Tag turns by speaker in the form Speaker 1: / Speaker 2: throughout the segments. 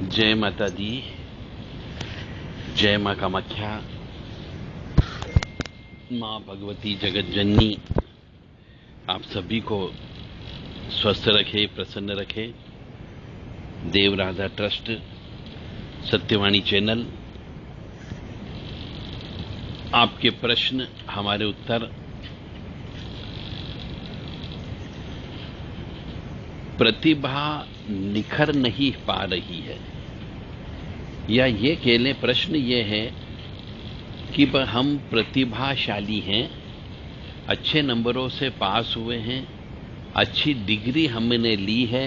Speaker 1: जय माता दी, जय माँ कामाख्या, माँ भगवती जगत जननी आप सभी को स्वस्थ रखे, प्रसन्न रखे। देव राधा ट्रस्ट, सत्यवाणी चैनल, आपके प्रश्न हमारे उत्तर। प्रतिभा निखर नहीं पा रही है, या ये कह लें, प्रश्न ये है कि हम प्रतिभाशाली हैं, अच्छे नंबरों से पास हुए हैं, अच्छी डिग्री हमने ली है,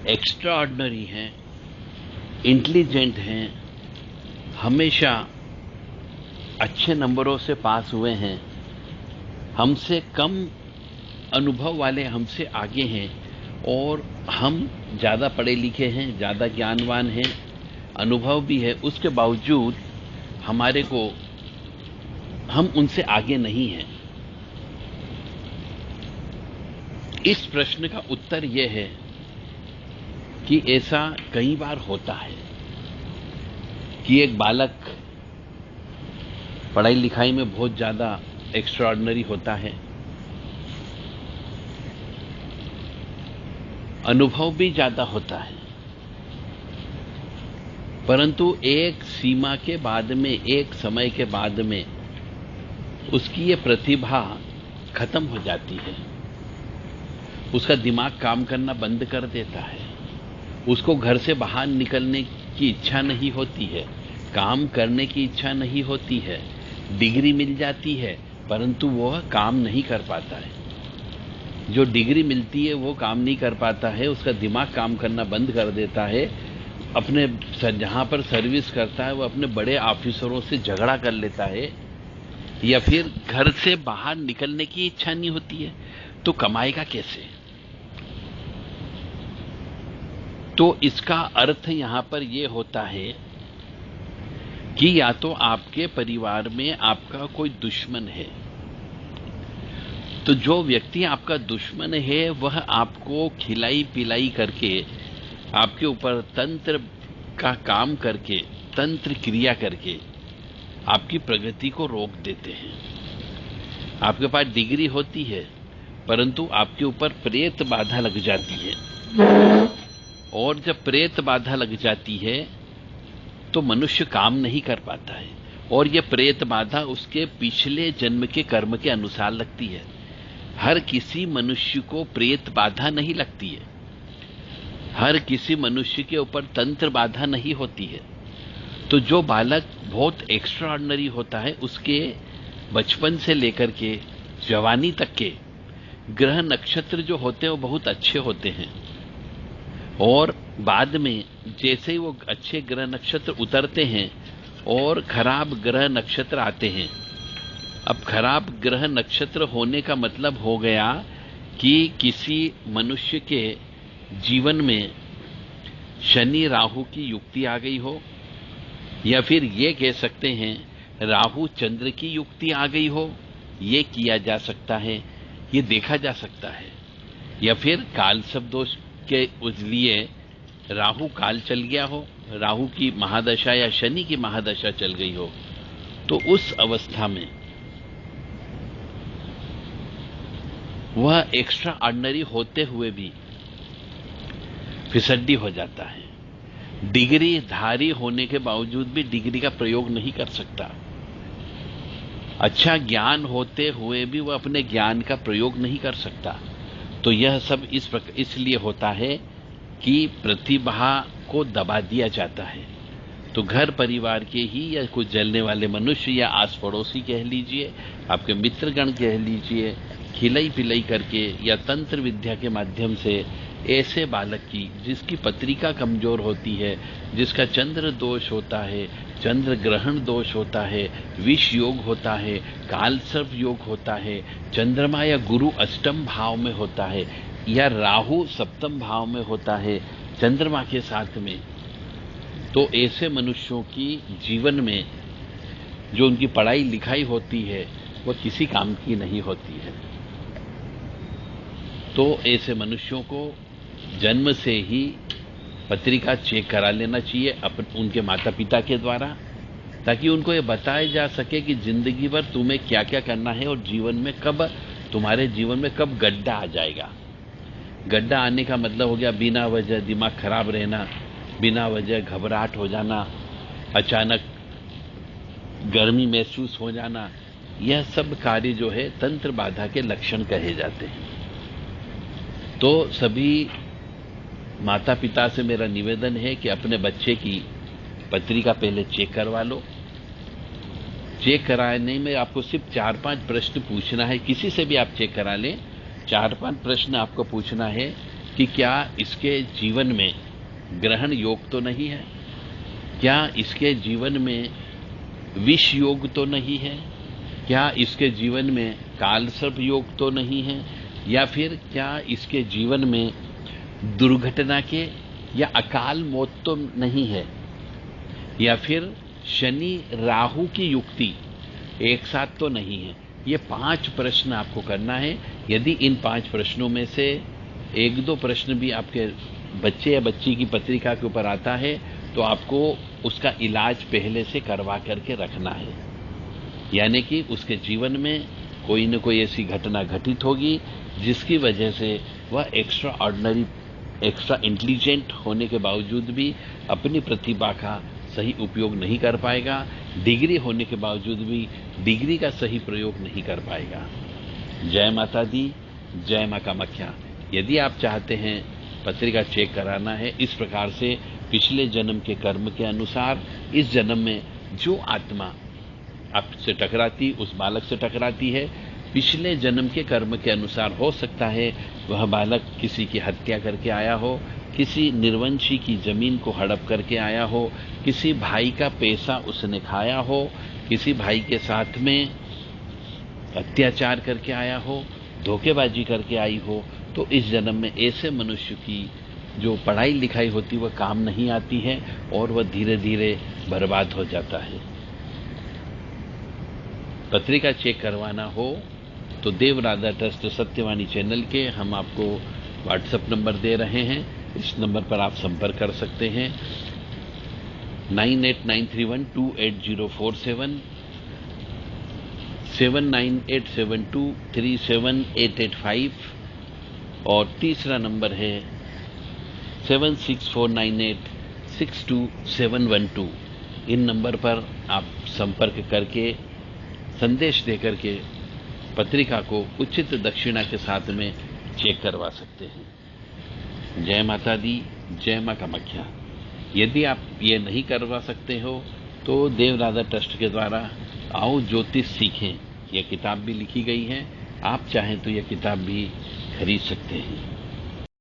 Speaker 1: एक्स्ट्रा ऑर्डिनरी हैं, इंटेलिजेंट हैं, हमेशा अच्छे नंबरों से पास हुए हैं, हमसे कम अनुभव वाले हमसे आगे हैं, और हम ज़्यादा पढ़े लिखे हैं, ज़्यादा ज्ञानवान हैं, अनुभव भी है, उसके बावजूद हम उनसे आगे नहीं हैं। इस प्रश्न का उत्तर यह है कि ऐसा कई बार होता है कि एक बालक पढ़ाई लिखाई में बहुत ज़्यादा एक्स्ट्राऑर्डिनरी होता है, अनुभव भी ज़्यादा होता है, परंतु एक सीमा के बाद में, एक समय के बाद में उसकी ये प्रतिभा खत्म हो जाती है। उसका दिमाग काम करना बंद कर देता है, उसको घर से बाहर निकलने की इच्छा नहीं होती है, काम करने की इच्छा नहीं होती है, डिग्री मिल जाती है परंतु वह काम नहीं कर पाता है। जो डिग्री मिलती है वो काम नहीं कर पाता है, उसका दिमाग काम करना बंद कर देता है, अपने जहां पर सर्विस करता है वो अपने बड़े ऑफिसरों से झगड़ा कर लेता है, या फिर घर से बाहर निकलने की इच्छा नहीं होती है, तो कमाएगा कैसे? तो इसका अर्थ यहां पर यह होता है कि या तो आपके परिवार में आपका कोई दुश्मन है, तो जो व्यक्ति आपका दुश्मन है वह आपको खिलाई पिलाई करके, आपके ऊपर तंत्र का काम करके, तंत्र क्रिया करके आपकी प्रगति को रोक देते हैं। आपके पास डिग्री होती है परंतु आपके ऊपर प्रेत बाधा लग जाती है, और जब प्रेत बाधा लग जाती है तो मनुष्य काम नहीं कर पाता है, और यह प्रेत बाधा उसके पिछले जन्म के कर्म के अनुसार लगती है। हर किसी मनुष्य को प्रेत बाधा नहीं लगती है, हर किसी मनुष्य के ऊपर तंत्र बाधा नहीं होती है। तो जो बालक बहुत एक्स्ट्रा ऑर्डिनरी होता है, उसके बचपन से लेकर के जवानी तक के ग्रह नक्षत्र जो होते हैं वो बहुत अच्छे होते हैं, और बाद में जैसे ही वो अच्छे ग्रह नक्षत्र उतरते हैं और खराब ग्रह नक्षत्र आते हैं। अब खराब ग्रह नक्षत्र होने का मतलब हो गया कि किसी मनुष्य के जीवन में शनि राहु की युक्ति आ गई हो, या फिर ये कह सकते हैं राहु चंद्र की युक्ति आ गई हो, ये किया जा सकता है, ये देखा जा सकता है। या फिर काल शब्दोष के लिए राहु काल चल गया हो, राहु की महादशा या शनि की महादशा चल गई हो, तो उस अवस्था में वह एक्स्ट्रा ऑर्डिनरी होते हुए भी फिसड्डी हो जाता है। डिग्री धारी होने के बावजूद भी डिग्री का प्रयोग नहीं कर सकता, अच्छा ज्ञान होते हुए भी वह अपने ज्ञान का प्रयोग नहीं कर सकता। तो यह सब इसलिए होता है कि प्रतिभा को दबा दिया जाता है। तो घर परिवार के ही या कुछ जलने वाले मनुष्य, या आस पड़ोसी कह लीजिए, आपके मित्रगण कह लीजिए, खिलाई पिलाई करके या तंत्र विद्या के माध्यम से ऐसे बालक की, जिसकी पत्रिका कमजोर होती है, जिसका चंद्र दोष होता है, चंद्र ग्रहण दोष होता है, विष योग होता है, कालसर्प योग होता है, चंद्रमा या गुरु अष्टम भाव में होता है, या राहु सप्तम भाव में होता है चंद्रमा के साथ में, तो ऐसे मनुष्यों की जीवन में जो उनकी पढ़ाई लिखाई होती है वह किसी काम की नहीं होती है। तो ऐसे मनुष्यों को जन्म से ही पत्रिका चेक करा लेना चाहिए उनके माता पिता के द्वारा, ताकि उनको ये बताया जा सके कि जिंदगी भर तुम्हें क्या क्या करना है और तुम्हारे जीवन में कब गड्ढा आ जाएगा। गड्ढा आने का मतलब हो गया बिना वजह दिमाग खराब रहना, बिना वजह घबराहट हो जाना, अचानक गर्मी महसूस हो जाना। यह सब कार्य जो है तंत्र बाधा के लक्षण कहे जाते हैं। तो सभी माता पिता से मेरा निवेदन है कि अपने बच्चे की पत्रिका पहले चेक करवा लो। चेक कराने में आपको सिर्फ 4-5 प्रश्न पूछना है। किसी से भी आप चेक करा लें, 4-5 प्रश्न आपको पूछना है कि क्या इसके जीवन में ग्रहण योग तो नहीं है, क्या इसके जीवन में विष योग तो नहीं है, क्या इसके जीवन में कालसर्प योग तो नहीं है, या फिर क्या इसके जीवन में दुर्घटना के या अकाल मौत तो नहीं है, या फिर शनि राहु की युक्ति एक साथ तो नहीं है। ये 5 प्रश्न आपको करना है। यदि इन 5 प्रश्नों में से 1-2 प्रश्न भी आपके बच्चे या बच्ची की पत्रिका के ऊपर आता है तो आपको उसका इलाज पहले से करवा करके रखना है। यानी कि उसके जीवन में कोई न कोई ऐसी घटना घटित होगी जिसकी वजह से वह एक्स्ट्रा इंटेलिजेंट होने के बावजूद भी अपनी प्रतिभा का सही उपयोग नहीं कर पाएगा, डिग्री होने के बावजूद भी डिग्री का सही प्रयोग नहीं कर पाएगा। जय माता दी, जय मां कामाख्या। यदि आप चाहते हैं पत्रिका चेक कराना है इस प्रकार से, पिछले जन्म के कर्म के अनुसार इस जन्म में जो आत्मा आपसे टकराती, उस बालक से टकराती है, पिछले जन्म के कर्म के अनुसार हो सकता है वह बालक किसी की हत्या करके आया हो, किसी निर्वंशी की जमीन को हड़प करके आया हो, किसी भाई का पैसा उसने खाया हो, किसी भाई के साथ में अत्याचार करके आया हो, धोखेबाजी करके आई हो, तो इस जन्म में ऐसे मनुष्य की जो पढ़ाई लिखाई होती वह काम नहीं आती है और वह धीरे धीरे बर्बाद हो जाता है। पत्रिका चेक करवाना हो तो देव राधा ट्रस्ट सत्यवाणी चैनल के हम आपको व्हाट्सएप नंबर दे रहे हैं। इस नंबर पर आप संपर्क कर सकते हैं 9893128047, 7987237885 और तीसरा नंबर है 7649862712। इन नंबर पर आप संपर्क करके संदेश देकर के पत्रिका को उचित दक्षिणा के साथ में चेक करवा सकते हैं। जय माता दी, जय मां कामाख्या। यदि आप ये नहीं करवा सकते हो तो देव राधा ट्रस्ट के द्वारा आओ ज्योतिष सीखें, यह किताब भी लिखी गई है। आप चाहें तो यह किताब भी खरीद सकते हैं।